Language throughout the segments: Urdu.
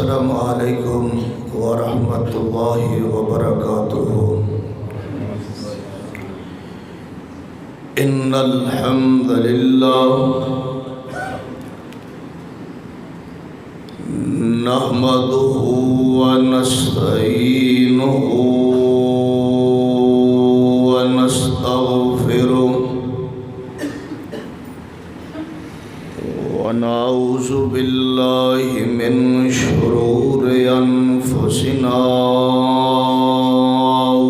السلام علیکم ورحمۃ اللہ وبرکاتہ۔ ان الحمد للہ نحمدہ ونستعینہ ونستغفرہ ونعوذ باللہ من شرور انفسنا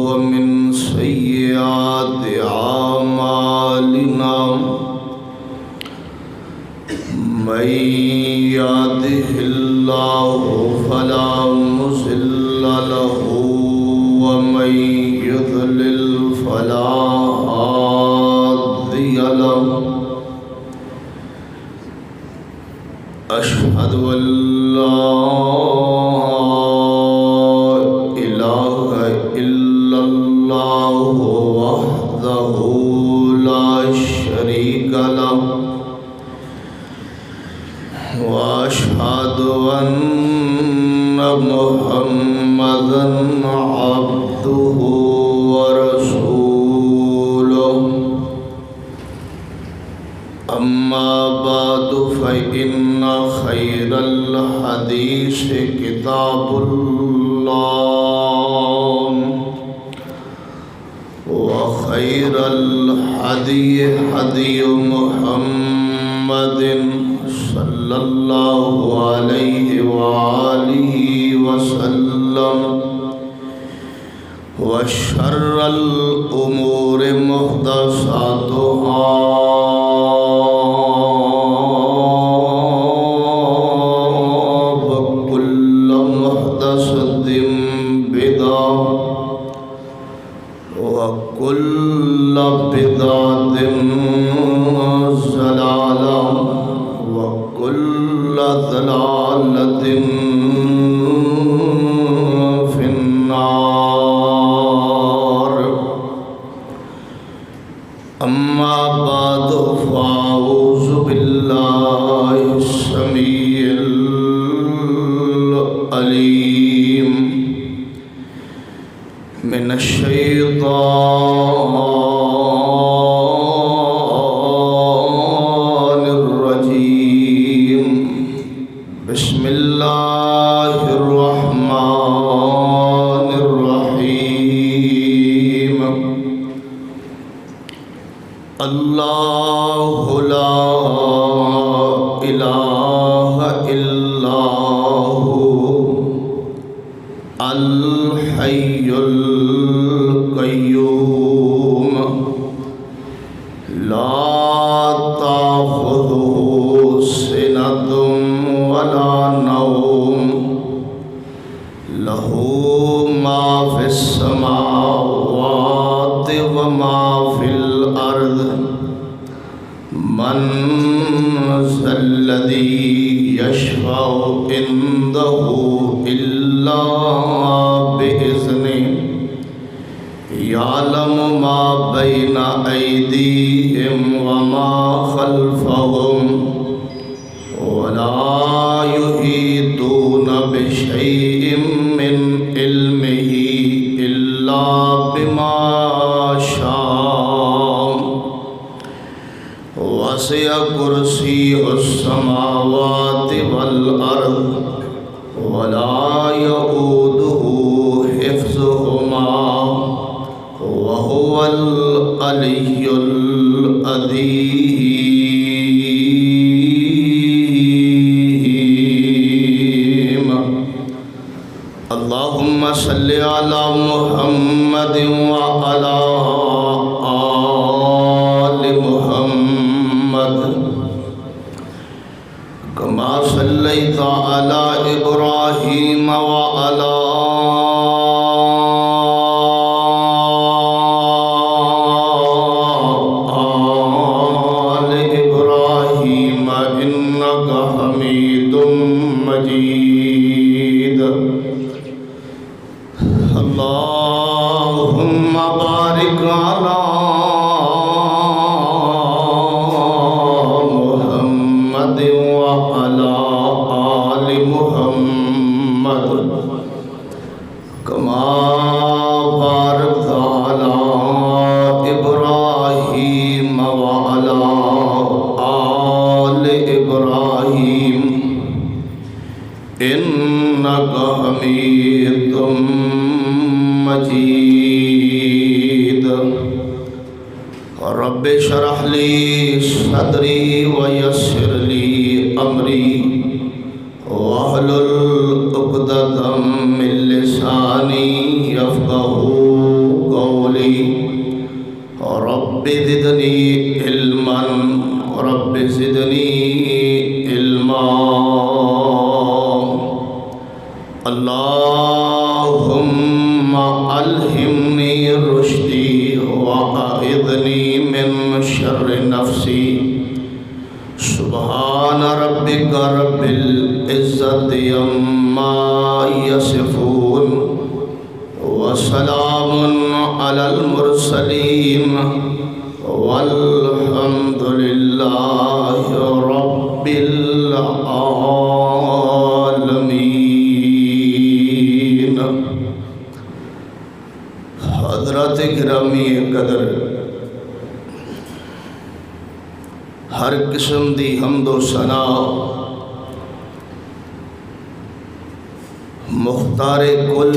ومن سیئات اعمالنا من یهده اللہ فلا مضل له ومن یضلل فلا هادی له۔ اشہد ان لا الہ الا اللہ وحدہ لا شریک لہ واشہد ان محمدا عبدہ ورسولہ۔ اما بعد فإن خیر الحدیث کتاب اللہ وخیر الحدی حدی محمد صلی اللہ علیہ وآلہ وسلم وشر الامور محدثاتها وكل محدثة بدعة وكل بدعة ضلالة وكل ضلالة في النار۔ أما بعد فأعوذ بالله السميع العليم من الشيطان الرجيم۔ بسم الله الرحمن الرحيم۔ اللہ لا الہ الا هو الحی القیوم لا تأخذہ سنۃ ولا نوم لہ ما فی السماوات وما فی الارض من ذا الذی یشفع عنده الا بإذنہ یعلم ما بین ایدیہم وما خلفہم ولا یحیطون بشیء من علمہ الا بما شاء وسع کرسیہ السماوات والارض ولا یؤودہ حفظہما وهو العلی العظیم۔ اللہم صلی علی محمد وعلی آل محمد کما صلیت علی ابراہیم وعلی اللہم بارک علی محمد وعلی آل محمد محمد كما باركت على إبراهيم وعلى آل إبراهيم إنك حميد مجيد رب اشرح لي صدري ويسر لي أمري واحلل عقدة من لساني يفقهوا قولي رب زدني علما رب زدني علما اللهم ألهمني رشدي وأعذني من شر نفسي سبحان ربك رب العزة عما يصفون وسلام على المرسلين والحمد لله رب العالمين. حضرات گرامی قدر، ہر قسم دی حمد و ثنا مختار کل،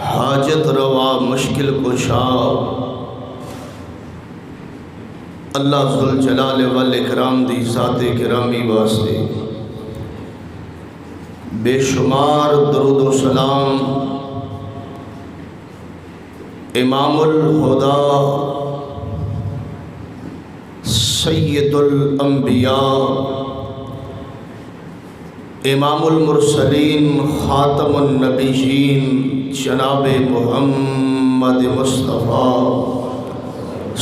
حاجت روا مشکل کشا اللہ ذوالجلال والاکرام دی ذات گرامی واسطے بے شمار درود و سلام امام الہدا سید الانبیاء امام المرسلین خاتم النبیین جناب محمد مصطفیٰ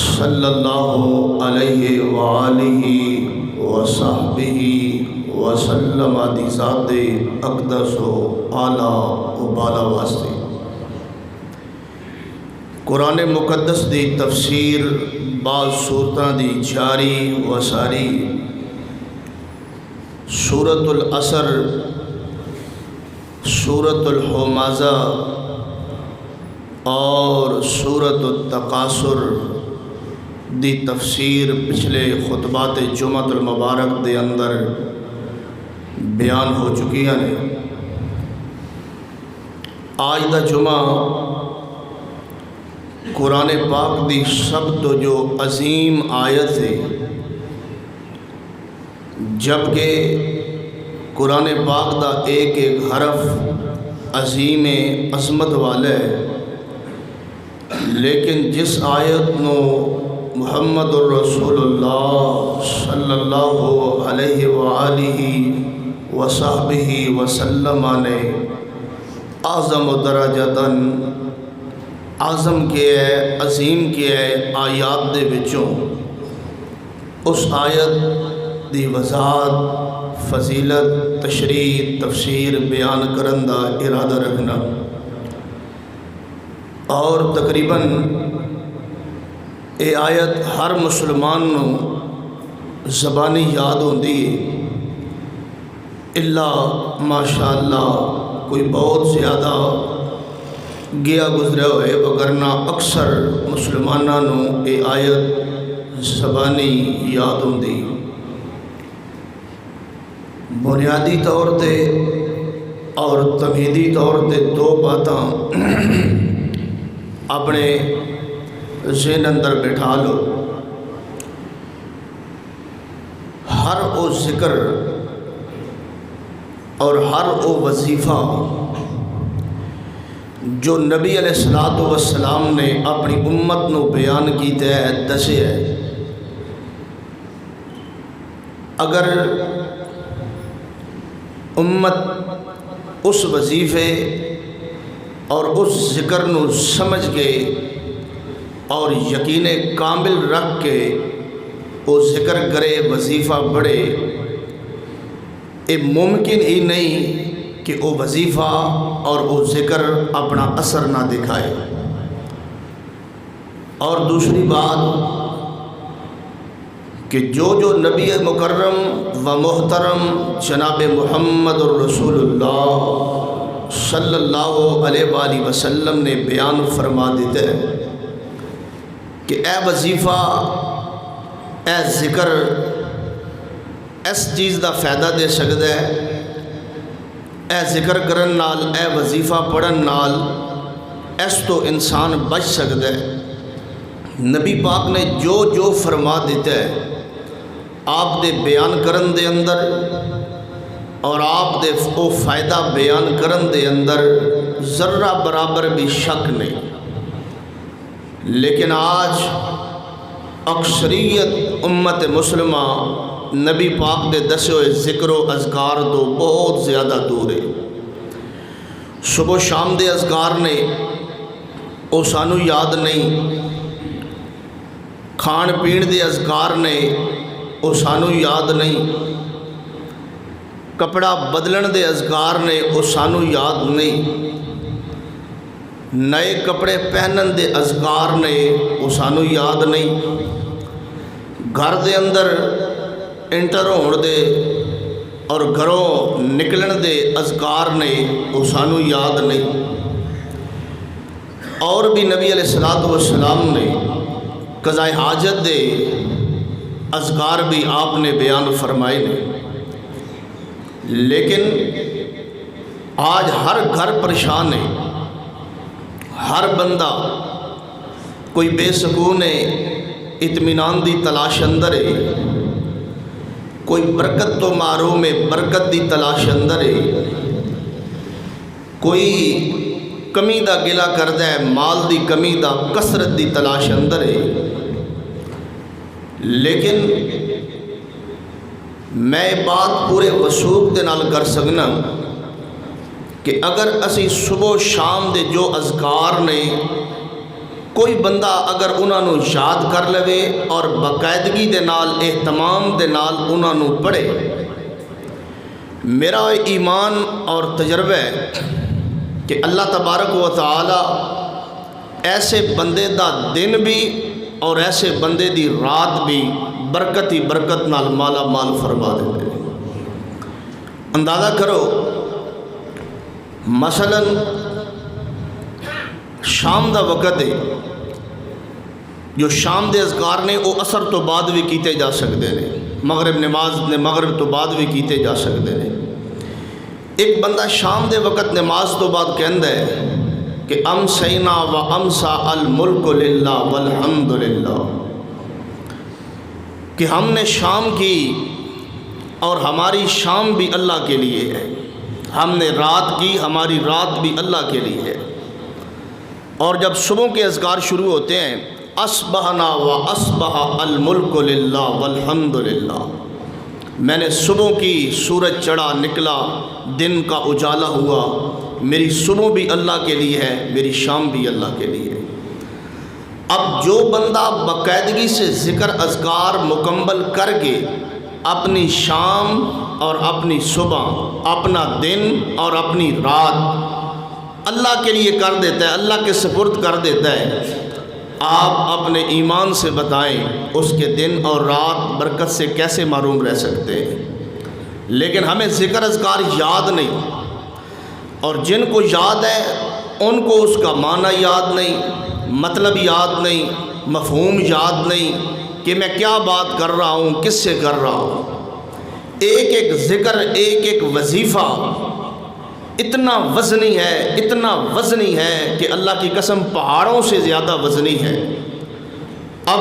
صلی اللہ علیہ وآلہ وصحبہ وسلم دی ذات اقدس و اعلیٰ و بالا واسطے قرآن مقدس دی تفسیر بعض صورتاں دی جاری و ساری سورۃ العصر، سورۃ الحمزہ اور سورۃ التکاثر دی تفسیر پچھلے خطبات جمعۃ المبارک دے اندر بیان ہو چکی ہیں. آج دا جمعہ قرآن پاک دی سب تو جو عظیم آیت ہے، جبکہ قرآن پاک دا ایک ایک حرف عظیم عظمت والا ہے، لیکن جس آیت نو محمد الرسول اللہ صلی اللہ علیہ وآلہ وصحبہ وسلم نے اعظم درجتاً اعظم کیا ہے، عظیم کیا ہے آیات دے وچوں، اس آیت دی وضاحت، فضیلت، تشریح، تفسیر بیان کرن دا ارادہ رکھنا، اور تقریباً یہ آیت ہر مسلمان نو زبانی یاد ہوندی ہے، الا ماشاءاللہ کوئی بہت زیادہ گیا گزرے ہوئے، وگرنہ اکثر مسلمانوں نو یہ آیت زبانی یاد ہوندی. بنیادی طور تے اور تمہیدی طور تے دو باتاں اپنے ذہن اندر بٹھا لو. ہر او ذکر اور ہر او وظیفہ جو نبی علیہ السلام نے اپنی امت نو بیان کیتا ہے، دسے ہے، اگر امت اس وظیفے اور اس ذکر نو سمجھ کے اور یقین کامل رکھ کے وہ ذکر کرے، وظیفہ بڑھے، یہ ممکن ہی نہیں کہ وہ وظیفہ اور وہ ذکر اپنا اثر نہ دکھائے. اور دوسری بات کہ جو نبی مکرم و محترم جناب محمد الرسول اللہ صلی اللہ علیہ وآلہ وسلم نے بیان فرما دیتے ہیں کہ اے وظیفہ، اے ذکر اس چیز دا فائدہ دے سکتا ہے، اے ذکر کرن نال، اے وظیفہ پڑھن نال اس تو انسان بچ سکتا ہے۔ نبی پاک نے جو فرما دیتا ہے آپ دے بیان کرن دے اندر اور آپ دے او فائدہ بیان کرن دے اندر ذرہ برابر بھی شک نہیں، لیکن آج اکثریت امت مسلمہ نبی پاک دے دسے ہوئے ذکر و اذکار تو بہت زیادہ دور ہے۔ صبح شام دے اذکار نے وہ سانو یاد نہیں، کھان پین دے اذکار نے وہ سانو یاد نہیں، کپڑا بدلن دے اذکار نے وہ سانو یاد نہیں، نئے کپڑے پہنن دے اذکار نے وہ سانو یاد نہیں، گھر دے اندر انٹر ہون دے اور گھروں نکلن دے اذکار نے وہ سانو یاد نہیں۔ اور بھی نبی علیہ السلام نے قضاء حاجت دے اذکار بھی آپ نے بیان فرمائے نے، لیکن آج ہر گھر پریشان ہے، ہر بندہ کوئی بے سکون ہے، اطمینان دی تلاش اندر ہے، کوئی برکت تو معروم ہے، برکت دی تلاش اندر ہے، کوئی کمی دا گلہ کردہ ہے، مال دی کمی دا کثرت دی تلاش اندر ہے۔ لیکن میں بات پورے وثوق دے نال کر سکنا کہ اگر اسی صبح شام دے جو اذکار نے کوئی بندہ اگر انہوں یاد کر لے اور باقاعدگی دے نال اہتمام دے نال انہوں پڑھے، میرا ایمان اور تجربہ ہے کہ اللہ تبارک و تعالی ایسے بندے دا دن بھی اور ایسے بندے دی رات بھی برکت ہی برکت نال مالا مال فرما دیتے ہیں۔ اندازہ کرو مثلا شام دا وقت ہے، جو شام دے اذکار نے وہ اثر تو بعد بھی کیتے جا سکتے ہیں، مغرب نماز نے مغرب تو بعد بھی کیتے جا سکتے ہیں۔ ایک بندہ شام دے وقت نماز تو بعد کہندا ہے کہ امسینا و امسا الملک للہ والحمد للہ، کہ ہم نے شام کی اور ہماری شام بھی اللہ کے لیے ہے، ہم نے رات کی ہماری رات بھی اللہ کے لیے ہے۔ اور جب صبح کے اذکار شروع ہوتے ہیں اصبحنا و اصبح الملک للہ والحمد للہ، میں نے صبح کی سورج چڑھا نکلا، دن کا اجالا ہوا، میری صبح بھی اللہ کے لیے ہے، میری شام بھی اللہ کے لیے ہے۔ اب جو بندہ باقاعدگی سے ذکر اذکار مکمل کر کے اپنی شام اور اپنی صبح، اپنا دن اور اپنی رات اللہ کے لیے کر دیتا ہے، اللہ کے سپرد کر دیتا ہے، آپ اپنے ایمان سے بتائیں اس کے دن اور رات برکت سے کیسے محروم رہ سکتے ہیں۔ لیکن ہمیں ذکر اذکار یاد نہیں، اور جن کو یاد ہے ان کو اس کا معنی یاد نہیں، مطلب یاد نہیں، مفہوم یاد نہیں کہ میں کیا بات کر رہا ہوں، کس سے کر رہا ہوں۔ ایک ایک ذکر، ایک ایک وظیفہ اتنا وزنی ہے، اتنا وزنی ہے کہ اللہ کی قسم پہاڑوں سے زیادہ وزنی ہے۔ اب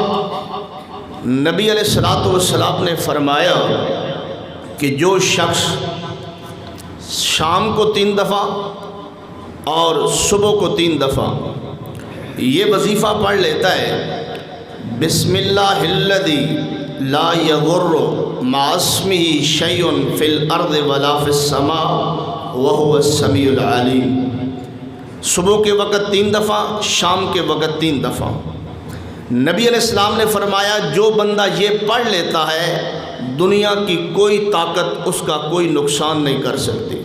نبی علیہ السلام نے فرمایا کہ جو شخص شام کو 3 دفعہ اور صبح کو 3 دفعہ یہ وظیفہ پڑھ لیتا ہے، بسم اللہ الذی لا یضر مع اسمہ شیء فی الارض ولا فی السماء وہو السمیع العلیم، صبح کے وقت 3 دفعہ، شام کے وقت 3 دفعہ۔ نبی علیہ السلام نے فرمایا جو بندہ یہ پڑھ لیتا ہے دنیا کی کوئی طاقت اس کا کوئی نقصان نہیں کر سکتی،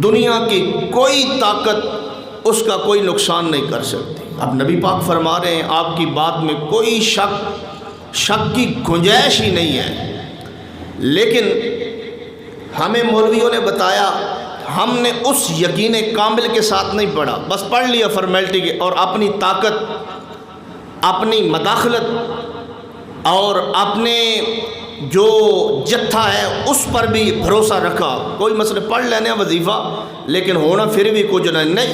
دنیا کی کوئی طاقت اس کا کوئی نقصان نہیں کر سکتی۔ اب نبی پاک فرما رہے ہیں، آپ کی بات میں کوئی شک شک کی گنجائش ہی نہیں ہے۔ لیکن ہمیں مولویوں نے بتایا، ہم نے اس یقین کامل کے ساتھ نہیں پڑھا، بس پڑھ لیا فارمیلٹی کے، اور اپنی طاقت، اپنی مداخلت اور اپنے جو جتھا ہے اس پر بھی بھروسہ رکھا۔ کوئی مسئلہ پڑھ لینے وظیفہ، لیکن ہونا پھر بھی کچھ نہیں۔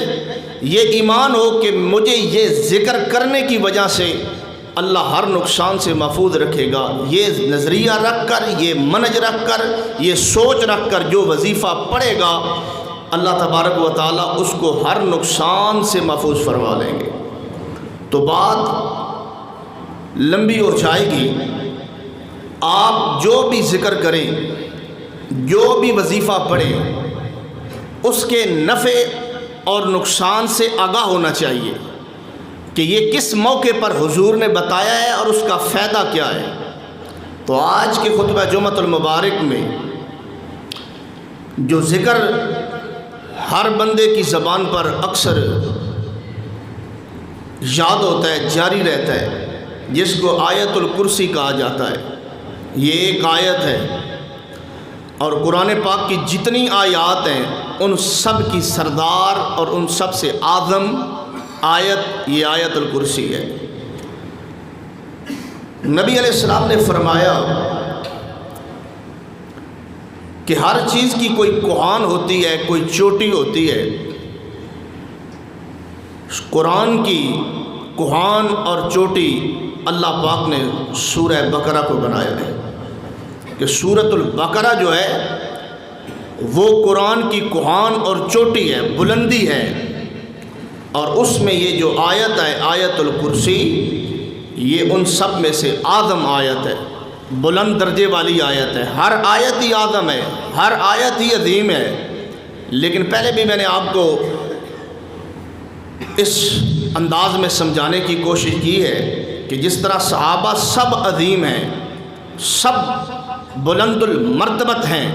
یہ ایمان ہو کہ مجھے یہ ذکر کرنے کی وجہ سے اللہ ہر نقصان سے محفوظ رکھے گا، یہ نظریہ رکھ کر، یہ منج رکھ کر، یہ سوچ رکھ کر جو وظیفہ پڑھے گا اللہ تبارک و تعالیٰ اس کو ہر نقصان سے محفوظ فرما لیں گے۔ تو بات لمبی ہو جائے گی۔ آپ جو بھی ذکر کریں، جو بھی وظیفہ پڑھیں، اس کے نفع اور نقصان سے آگاہ ہونا چاہیے کہ یہ کس موقع پر حضور نے بتایا ہے اور اس کا فائدہ کیا ہے۔ تو آج کے خطبہ جمعۃ المبارک میں جو ذکر ہر بندے کی زبان پر اکثر یاد ہوتا ہے، جاری رہتا ہے، جس کو آیت الکرسی کہا جاتا ہے، یہ ایک آیت ہے، اور قرآن پاک کی جتنی آیات ہیں ان سب کی سردار اور ان سب سے اعظم آیت یہ آیت الکرسی ہے۔ نبی علیہ السلام نے فرمایا کہ ہر چیز کی کوئی کوہان ہوتی ہے، کوئی چوٹی ہوتی ہے۔ قرآن کی کوہان اور چوٹی اللہ پاک نے سورہ بقرہ کو بنایا ہے کہ سورۃ البقرہ جو ہے وہ قرآن کی کوہان اور چوٹی ہے، بلندی ہے، اور اس میں یہ جو آیت ہے آیت الکرسی، یہ ان سب میں سے اعظم آیت ہے، بلند درجے والی آیت ہے۔ ہر آیت ہی اعظم ہے، ہر آیت ہی عظیم ہے، لیکن پہلے بھی میں نے آپ کو اس انداز میں سمجھانے کی کوشش کی ہے کہ جس طرح صحابہ سب عظیم ہیں، سب بلند المرتبت ہیں،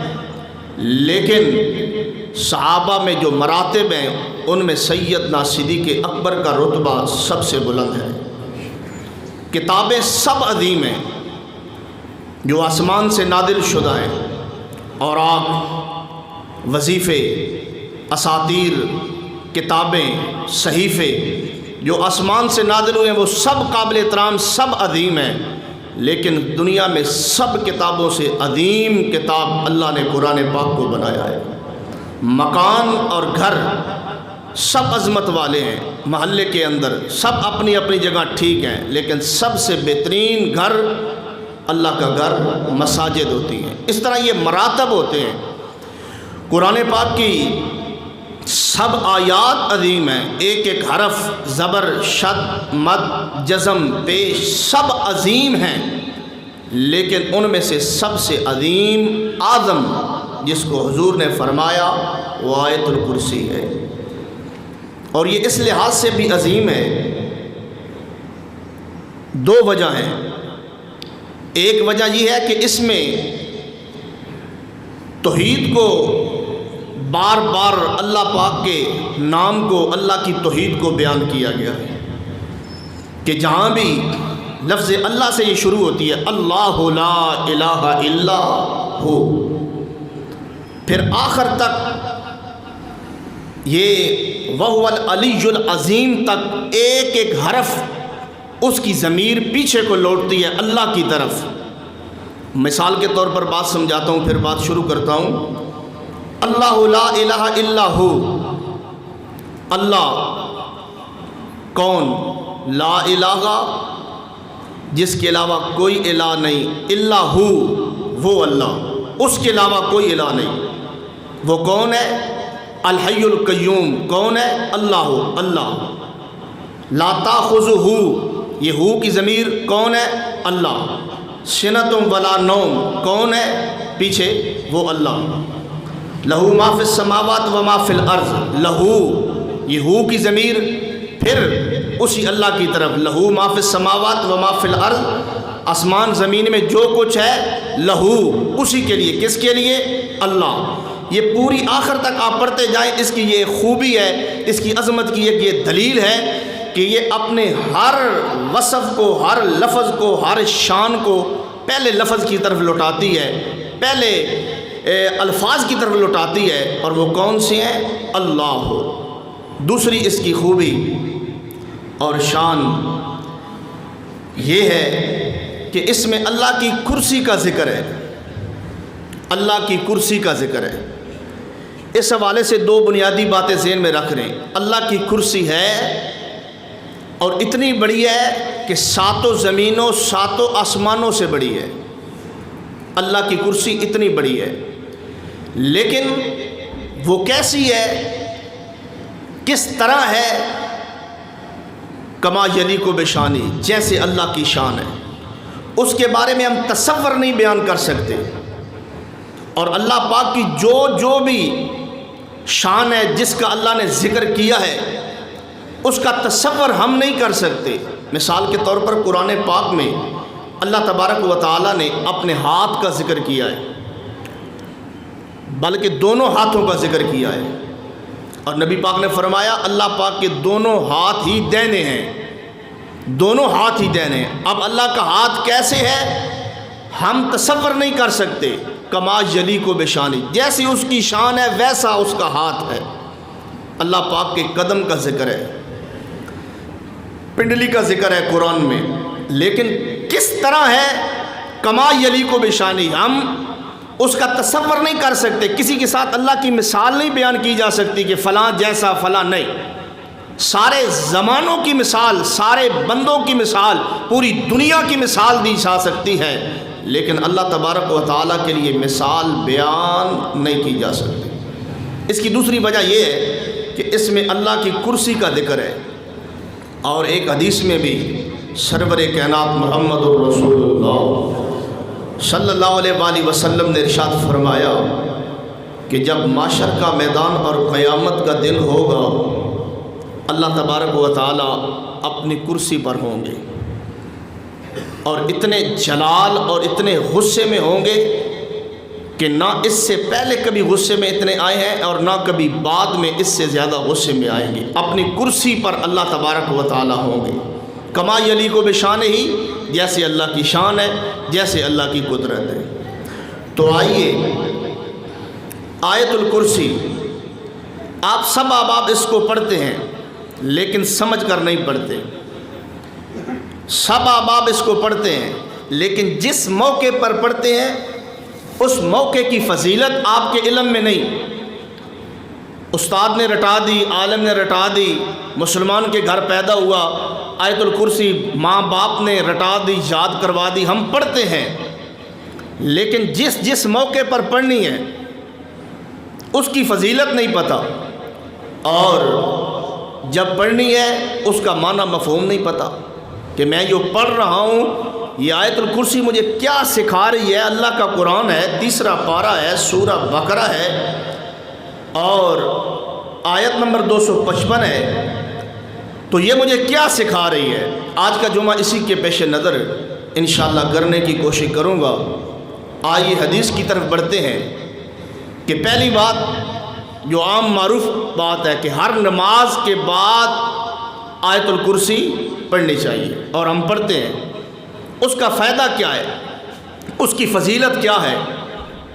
لیکن صحابہ میں جو مراتب ہیں ان میں سیدنا صدیق اکبر کا رتبہ سب سے بلند ہے۔ کتابیں سب عظیم ہیں جو آسمان سے نازل شدہ ہیں، اور آپ وظیفے، اساطیر، کتابیں، صحیفے جو آسمان سے نازل ہوئے ہیں وہ سب قابل احترام، سب عظیم ہیں، لیکن دنیا میں سب کتابوں سے عظیم کتاب اللہ نے قرآن پاک کو بنایا ہے۔ مکان اور گھر سب عظمت والے ہیں، محلے کے اندر سب اپنی اپنی جگہ ٹھیک ہیں، لیکن سب سے بہترین گھر اللہ کا گھر، مساجد ہوتی ہیں۔ اس طرح یہ مراتب ہوتے ہیں۔ قرآن پاک کی سب آیات عظیم ہیں، ایک ایک حرف، زبر، شد، مد، جزم، پیش سب عظیم ہیں، لیکن ان میں سے سب سے عظیم، اعظم جس کو حضور نے فرمایا وہ آیت الکرسی ہے۔ اور یہ اس لحاظ سے بھی عظیم ہے، دو وجہ ہیں۔ ایک وجہ یہ ہے کہ اس میں توحید کو بار بار اللہ پاک کے نام کو، اللہ کی توحید کو بیان کیا گیا ہے کہ جہاں بھی لفظ اللہ سے یہ شروع ہوتی ہے اللہ لا الہ الا ہو، پھر آخر تک یہ وہو العلی العظیم تک ایک ایک حرف اس کی ضمیر پیچھے کو لوٹتی ہے اللہ کی طرف۔ مثال کے طور پر بات سمجھاتا ہوں، پھر بات شروع کرتا ہوں۔ اللہ لا الہ الا ہو، اللہ کون؟ لا الہ جس کے علاوہ کوئی الہ نہیں، الا ہو وہ اللہ، اس کے علاوہ کوئی الہ نہیں۔ وہ کون ہے؟ الحی القیوم، کون ہے؟ اللہ ہو، اللہ۔ لا تاخذہ، یہ ہو کی ضمیر کون ہے؟ اللہ۔ سنۃ ولا نوم، کون ہے پیچھے؟ وہ اللہ۔ لہو ما فی السماوات و ما فی الارض، لہو یہ ہو کی ضمیر پھر اسی اللہ کی طرف، لہو ما فی السماوات و ما فی الارض، آسمان زمین میں جو کچھ ہے لہو اسی کے لیے، کس کے لیے؟ اللہ۔ یہ پوری آخر تک آپ پڑھتے جائیں، اس کی یہ خوبی ہے، اس کی عظمت کی ایک یہ دلیل ہے کہ یہ اپنے ہر وصف کو، ہر لفظ کو، ہر شان کو پہلے لفظ کی طرف لوٹاتی ہے، پہلے الفاظ کی طرف لوٹاتی ہے، اور وہ کون سے ہیں؟ اللہ ہو۔ دوسری اس کی خوبی اور شان یہ ہے کہ اس میں اللہ کی کرسی کا ذکر ہے، اللہ کی کرسی کا ذکر ہے۔ اس حوالے سے دو بنیادی باتیں ذہن میں رکھ رہے ہیں۔ اللہ کی کرسی ہے اور اتنی بڑی ہے کہ ساتوں زمینوں ساتوں آسمانوں سے بڑی ہے، اللہ کی کرسی اتنی بڑی ہے، لیکن وہ کیسی ہے، کس طرح ہے؟ کما یلیق بشانی، جیسے اللہ کی شان ہے، اس کے بارے میں ہم تصور نہیں بیان کر سکتے، اور اللہ پاک کی جو بھی شان ہے، جس کا اللہ نے ذکر کیا ہے، اس کا تصور ہم نہیں کر سکتے۔ مثال کے طور پر قرآن پاک میں اللہ تبارک و تعالیٰ نے اپنے ہاتھ کا ذکر کیا ہے، بلکہ دونوں ہاتھوں کا ذکر کیا ہے، اور نبی پاک نے فرمایا اللہ پاک کے دونوں ہاتھ ہی دائنے ہیں، دونوں ہاتھ ہی دائنے ہیں۔ اب اللہ کا ہاتھ کیسے ہے ہم تصور نہیں کر سکتے۔ کما یلیق بشانی، جیسی اس کی شان ہے ویسا اس کا ہاتھ ہے۔ اللہ پاک کے قدم کا ذکر ہے، پنڈلی کا ذکر ہے قرآن میں، لیکن کس طرح ہے؟ کما یلیق بشانی، ہم اس کا تصور نہیں کر سکتے۔ کسی کے ساتھ اللہ کی مثال نہیں بیان کی جا سکتی کہ فلاں جیسا فلاں نہیں۔ سارے زمانوں کی مثال، سارے بندوں کی مثال، پوری دنیا کی مثال دی جا سکتی ہے، لیکن اللہ تبارک و تعالیٰ کے لیے مثال بیان نہیں کی جا سکتی۔ اس کی دوسری وجہ یہ ہے کہ اس میں اللہ کی کرسی کا ذکر ہے، اور ایک حدیث میں بھی سرور کائنات محمد الرسول اللہ صلی اللہ علیہ وآلہ وسلم نے ارشاد فرمایا کہ جب معاشر کا میدان اور قیامت کا دن ہوگا، اللہ تبارک و تعالیٰ اپنی کرسی پر ہوں گے، اور اتنے جلال اور اتنے غصے میں ہوں گے کہ نہ اس سے پہلے کبھی غصے میں اتنے آئے ہیں، اور نہ کبھی بعد میں اس سے زیادہ غصے میں آئیں گے۔ اپنی کرسی پر اللہ تبارک و تعالیٰ ہوں گے، کما یلیق بشانہ، ہی جیسے اللہ کی شان ہے، جیسے اللہ کی قدرت ہے۔ تو آئیے آیت الکرسی، آپ سب احباب اس کو پڑھتے ہیں لیکن سمجھ کر نہیں پڑھتے، سب احباب اس کو پڑھتے ہیں لیکن جس موقع پر پڑھتے ہیں اس موقع کی فضیلت آپ کے علم میں نہیں۔ استاد نے رٹا دی، عالم نے رٹا دی، مسلمان کے گھر پیدا ہوا، آیت الکرسی ماں باپ نے رٹا دی، یاد کروا دی، ہم پڑھتے ہیں، لیکن جس موقع پر پڑھنی ہے اس کی فضیلت نہیں پتہ، اور جب پڑھنی ہے اس کا معنی مفہوم نہیں پتہ کہ میں جو پڑھ رہا ہوں یہ آیت الکرسی مجھے کیا سکھا رہی ہے۔ اللہ کا قرآن ہے، 3 پارہ ہے، سورہ بقرہ ہے، اور آیت نمبر 255 ہے، تو یہ مجھے کیا سکھا رہی ہے؟ آج کا جمعہ اسی کے پیش نظر انشاءاللہ کرنے کی کوشش کروں گا۔ آئیے حدیث کی طرف بڑھتے ہیں کہ پہلی بات جو عام معروف بات ہے کہ ہر نماز کے بعد آیت الکرسی پڑھنی چاہیے، اور ہم پڑھتے ہیں۔ اس کا فائدہ کیا ہے، اس کی فضیلت کیا ہے،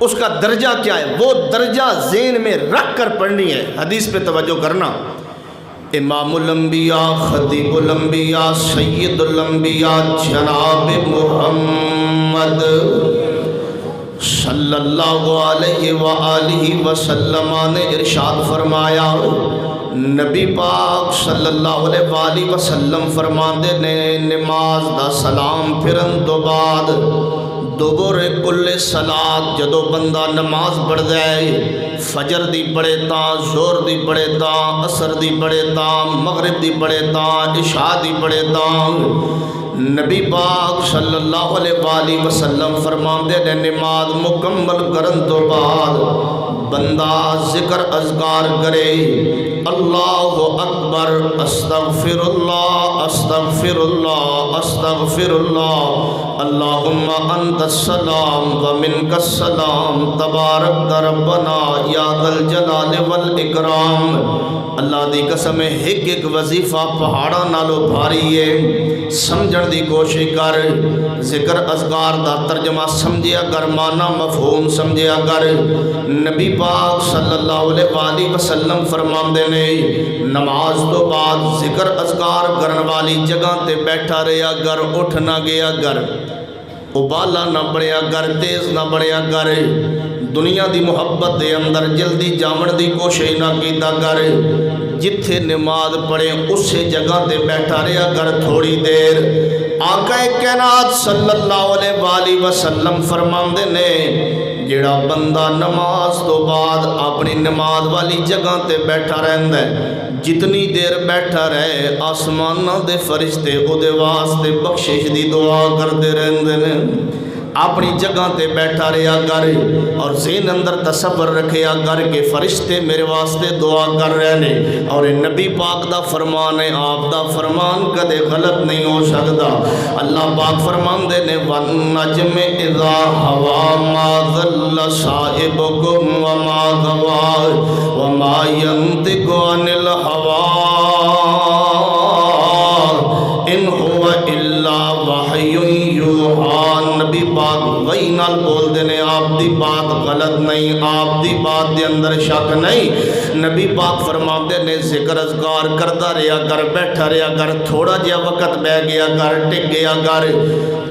اس کا درجہ کیا ہے، وہ درجہ ذہن میں رکھ کر پڑھنی ہے۔ حدیث پہ توجہ کرنا۔ امام الانبیاء، خطیب الانبیاء، سید الانبیاء جناب محمد صلی اللہ علیہ وآلہ وسلم نے ارشاد فرمایا، نبی پاک صلی اللہ علیہ وآلہ وسلم فرماندے نے نماز دا سلام پھرن تو بعد دوبر کل صلات، جدو بندہ نماز پڑھ جائے، فجر دی پڑھے تاں، زور دی پڑھے تاں، عصر دی پڑھے تاں، مغرب دی پڑھے تاں، عشاء دی پڑھے تاں، نبی پاک صلی اللہ علیہ وآلہ وسلم فرماندے نے نماز مکمل کرن تو بعد بندہ ذکر اذکار کرے، اللہ اکبر، استغفر اللہ، استغفر اللہ، استغفر اللہ، اللہم انت السلام ومنک السلام، تبارک ربنا یا ذا الجلال والاکرام، اللہ دی قسم ایک ایک وظیفہ پہاڑاں نالو بھاری ہے، سمجھن دی کوشش کر، ذکر اذکار دا ترجمہ سمجھیا کر، معنی مفہوم سمجھیا کر۔ نبی پاک صلی اللہ علیہ وآلہ وسلم فرماندے نے نماز تو بعد ذکر اذکار کرن والی جگہ تے بیٹھا رہیا گر، اٹھ نہ گیا گر، ابالا نہ بڑھیا گر، تیز نہ بڑھیا گر، دنیا دی محبت دے اندر جلدی جامن دی کوشش نہ کیتا کر، جتھے نماز پڑھے اسے جگہ تے بیٹھا رہیا کر تھوڑی دیر۔ آقا کائنات صلی اللہ علیہ وآلہ وسلم فرماندے نے جڑا بندہ نماز تو بعد اپنی نماز والی جگہ تے بیٹھا رہندا ہے، جتنی دیر بیٹھا رہے آسماناں دے فرشتے او دے واسطے بخشش دی دعا کردے رہندے نے۔ اپنی جگہ تے بیٹھا رہیا کر اور ذہن اندر تصور رکھیا کر کہ فرشتے میرے واسطے دعا کر رہے نے، اور نبی پاک دا فرمان ہے، آپ دا فرمان کدے غلط نہیں ہو سکتا۔ اللہ پاک فرمان دے نے وَالنَّجْمِ إِذَا هَوَىٰ مَا ضَلَّ صَاحِبُكُمْ وَمَا غَوَىٰ وَمَا يَنطِقُ عَنِ الْهَوَىٰ إِنْ هُوَ إِلَّا وَحْيٌ یوحیٰ۔ نبی پاک وحی نال بول دینے، آپ دی بات غلط نہیں، آپ دی بات دے اندر شک نہیں۔ نبی پاک فرماتے نے ذکر اذکار کرتا رہیا کر، بیٹھا رہیا کر، تھوڑا جہا وقت بہ گیا کر، ٹک گیا کر،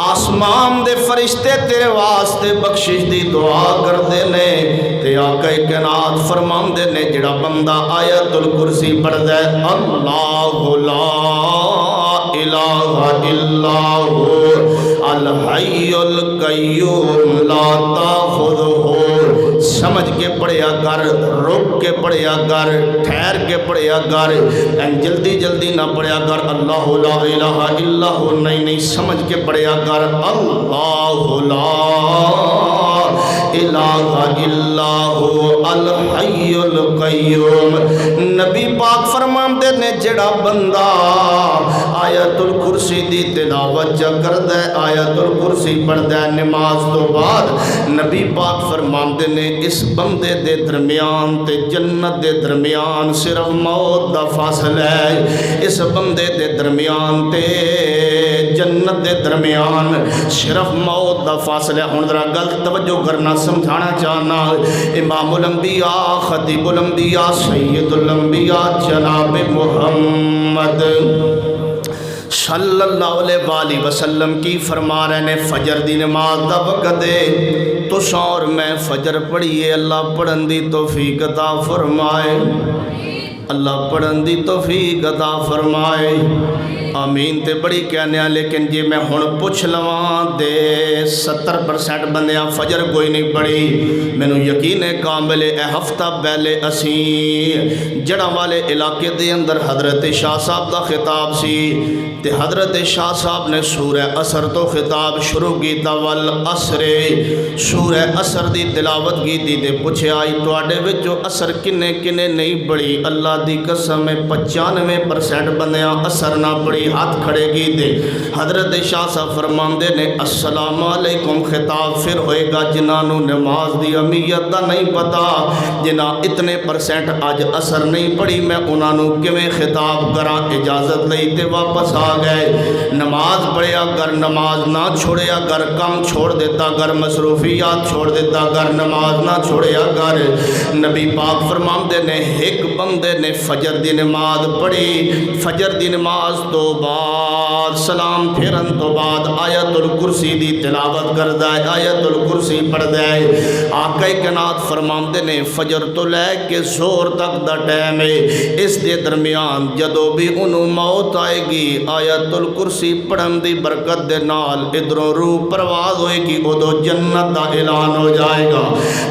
آسمان دے فرشتے تیرے واسطے بخشش دی دعا کردے نے۔ تے آقا کائنات فرماندے نے جڑا بندہ آیت الکرسی پڑھدا ہے، اللہ لا الہ الا ہو الحی القیوم لا تاخذہ، سمجھ کے پڑھیا کر، رک کے پڑھیا کر، ٹھہر کے پڑھیا کر، جلدی جلدی نہ پڑھیا کر اللہ لا الہ الا ہو، نہیں سمجھ کے پڑھیا کر اللہ لا الہ الا ہو الحی القیوم۔ نبی پاک فرماندے نے جڑا بندہ آیت الکرسی دی تلاوت جا کردا ہے، آیت الکرسی پڑھدا ہے نماز تو بعد، نبی پاک فرماندے نے اس بندے دے درمیان تے جنت دے درمیان صرف موت دا فاصلہ ہے، اس بندے دے درمیان تے جنت دے درمیان صرف موت دا فاصلہ۔ ہن ذرا گل توجہ کرنا، سمجھانا چاہنا، امام الانبیاء خطیب الانبیاء سید الانبیاء جناب محمد صلی اللہ علیہ وآلہ وسلم کی فرما رہے نے فجر دی نماز دا وقت دے تو اور میں فجر پڑھیے، اللہ پڑھن دی توفیق عطا فرمائے، اللہ پڑھن دی توفیق عطا فرمائے، آمین تے بڑی کہنے ہیں۔ لیکن جی میں ہن پوچھ لواں دے 70% بندیاں فجر کوئی نہیں پڑھی، مینوں یقین ہے کامل اے ہفتہ پہلے اسی جڑا والے علاقے دے اندر حضرت شاہ صاحب دا خطاب سی تے حضرت شاہ صاحب نے سورہ عصر تو خطاب شروع کیتا، والعصر سورہ عصر دی تلاوت کیتی تے پوچھے آئی تواڈے وچوں عصر کنے کنے نہیں پڑھی؟ اللہ دی قسم 95% بندیاں عصر نہ پڑھی، ہاتھ کھڑے کی دے۔ حضرت شاہ صاحب فرماندے نے السلام علیکم خطاب پھر ہوئے گا جنہاں نو نماز دی اہمیت دا نہیں پتا، جنہاں اتنے پرسنٹ آج عصر نہیں پڑھی، میں انہاں نو کیویں خطاب کراں؟ اجازت لئی تے واپس آ گئے۔ نماز پڑھیا کر، نماز نہ چھوڑیا کر، کم چھوڑ دیتا کر، مصروفیات چھوڑ دیتا کر، نماز نہ چھوڑیا کر۔ نبی پاک فرماندے نے ایک بندے نے فجر دی نماز پڑھی، فجر دی نماز تو بعد سلام پھرن تو بعد آیت الکرسی دی تلاوت کردا ہے، آیت الکرسی پڑھدا ہے۔ آقا کائنات فرماندے نے فجر تو لے کے زور تک دا ٹائم ہے، اس دے درمیان جدوں بھی انہوں موت آئے گی آیت الکرسی پڑھن دی برکت دے نال ادھروں روح پرواز ہوئے گی، ادھوں جنت دا اعلان ہو جائے گا۔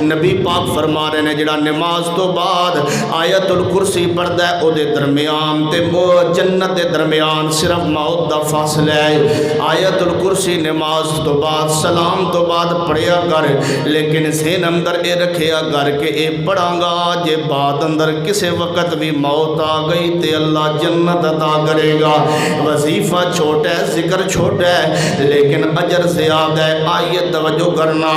نبی پاک فرما رہے نے جڑا نماز تو بعد آیت الکرسی پڑھدا ہے او دے درمیان تے جنت دے درمیان صرف موت دا فاصلہ ہے۔ آیت الکرسی نماز تو بعد سلام تو بعد پڑھیا کر، لیکن ذہن اندر اے رکھیا کر کہ اے پڑھاں گا جے بعد اندر کسے وقت بھی موت آ گئی تے اللہ جنت عطا کرے گا۔ وظیفہ چھوٹا ہے، ذکر چھوٹا ہے، لیکن اجر زیادہ ہے۔ آیت توجہ کرنا،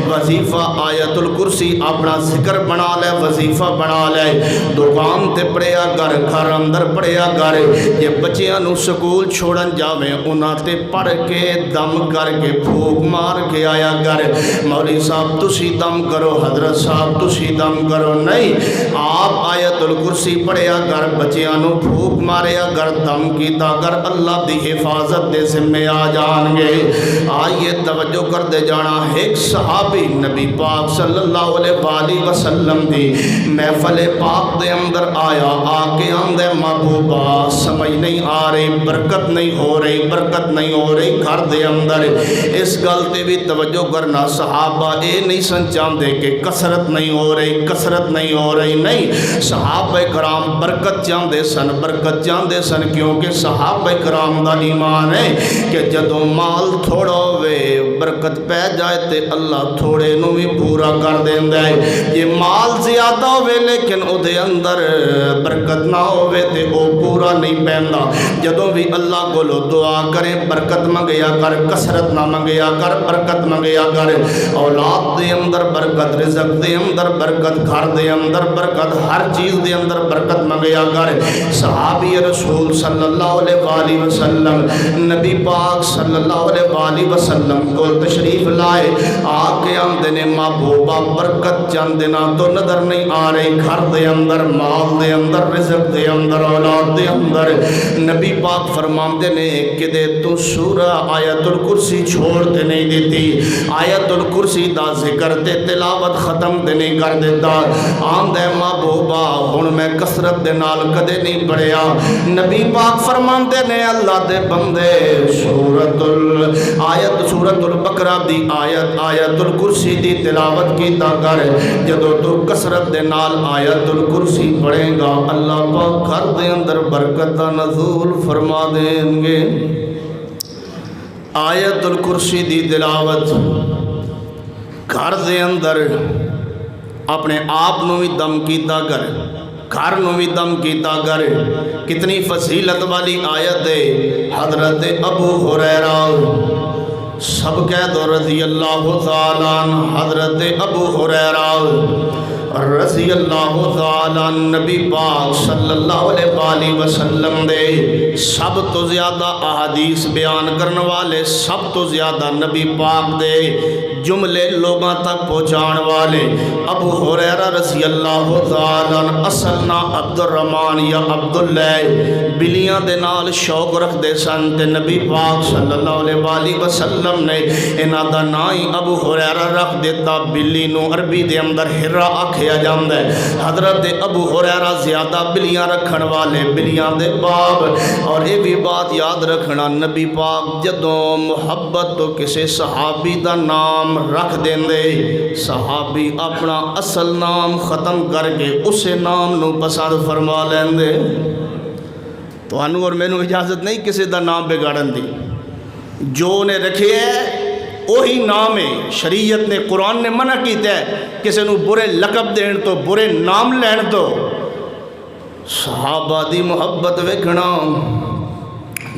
وظیفہ آیت الکرسی اپنا ذکر بنا لے، وظیفہ بنا لے، دکان تے پڑھیا کر گھر اندر پڑھیا کر جے بچیاں نو سکول چھوڑن جاویں انہاں تے پڑھ کے دم کر کے پھوک مار کے آیا کر مولوی صاحب تسی دم کرو حضرت صاحب تسی دم کرو نہیں آپ آیت الکرسی پڑھیا کر بچیاں نو پھوک ماریا کر دم کیتا کر اللہ دی حفاظت دے ذمہ آ جان گے آئیے توجہ کر دے جانا ایک صحابی نبی پاک صلی اللہ علیہ وآلہ وسلم دی محفل پاک دے اندر آیا آکے آندے محبوبہ سمجھ نہیں آ رہی برکت نہیں ہو رہی برکت نہیں ہو رہی گھر دے اندر اس گلتے بھی توجہ کرنا صحابہ اے نہیں سنچان دے کہ کثرت نہیں ہو رہی کثرت نہیں ہو رہی نہیں صحابہ کرام برکت چاندے سن برکت چاندے سن کیونکہ صحابہ کرام دا ایمان ہے کہ جدوں مال تھوڑا ہوئے برکت پہ جائے تے اللہ تھوڑے نو بھی پورا کر دیندہ ہے یہ مال زیادہ ہوئے لیکن او دے اندر برکت نہ ہوئے تے او پورا نہیں پہندا جدوں بھی اللہ کو لو دعا کریں برکت منگیا کر کثرت نہ منگیا کر برکت منگیا کر اولاد دے اندر برکت رزق دے اندر برکت گھر دے اندر برکت ہر چیز دے اندر برکت منگیا کر صحابی رسول صلی اللہ علیہ وآلہ وسلم نبی پاک صلی اللہ علیہ وآلہ وسلم کو تشریف لائے آکے آمدے نے محبوبہ برکت چاندنا تو نظر نہیں آ رہی گھر دے اندر مال دے اندر رزق دے اندر اولاد دے اندر نبی پاک فرماندے نے کہ دے تو سورہ آیت الکرسی چھوڑ دے نہیں دیتی آیت الکرسی دا ذکر دے تلاوت ختم دے نہیں کر دیتا آمدے محبوبہ ہن میں کثرت دے نال کدے نہیں پڑھیا نبی پاک فرماندے نے اللہ دے بندے سورۃ البقرہ دی آیت الکرسی دی تلاوت کیتا کر جدو تو کثرت دے نال آیت الکرسی پڑھے گا اللہ پاک گھر دے اندر برکت دا نزول فرما دیں گے آیت الکرسی دی تلاوت گھر دے اندر اپنے آپ نو بھی دم کیتا کر گھر نو بھی دم کیتا کر کتنی فضیلت والی آیت ہے حضرت ابو ہریرہ سب کہہ دو رضی اللہ تعالیٰ عنہ حضرت ابو ہریرہ رضی اللہ تعالیٰ نبی پاک صلی اللہ علیہ وآلہ وسلم دے سب تو زیادہ احادیث بیان کرنے والے سب تو زیادہ نبی پاک دے جملے لوگاں تک پہنچان والے ابو ہریرہ رضی اللہ تعالیٰ اصل نا عبد الرحمن یا عبداللہ بلیاں دے نال شوق رکھ دے سن تے نبی پاک صلی اللہ علیہ وآلہ وسلم نے انہاں دا نائی ابو ہریرہ رکھ دیتا بلی نو عربی دے اندر ہرہ آکھیا جاندہ ہے حضرت ابو ہریرہ زیادہ بلیاں رکھن والے بلیاں دے باب اور یہ بھی بات یاد رکھنا نبی پاک جدوں محبت تو کسے صحابی دا نام رکھ دیں دے صحابی اپنا اصل نام ختم کر کے اسے نام نو پسند فرما لیں دے تو انہوں اور میں نو اجازت نہیں کسی دا نام بگاڑن دی جو نے رکھے ہے وہی نام ہے شریعت نے قرآن نے منع کیتا ہے کسی نو برے لقب دین تو برے نام لین تو صحابہ دی محبت وکھنا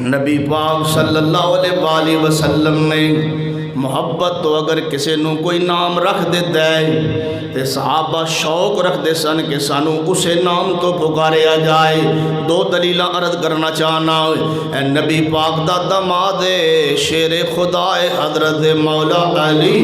نبی پاک صلی اللہ علیہ وآلہ وسلم نے محبت تو اگر کسی نو کوئی نام رکھ دیتا ہے تے صحابہ شوق رکھ دے سن کہ سانو اسے نام تو پکاریا جائے دو دلیلہ عرض کرنا چاہنا اے نبی پاک دا دماد شیر خدا حضرت مولا علی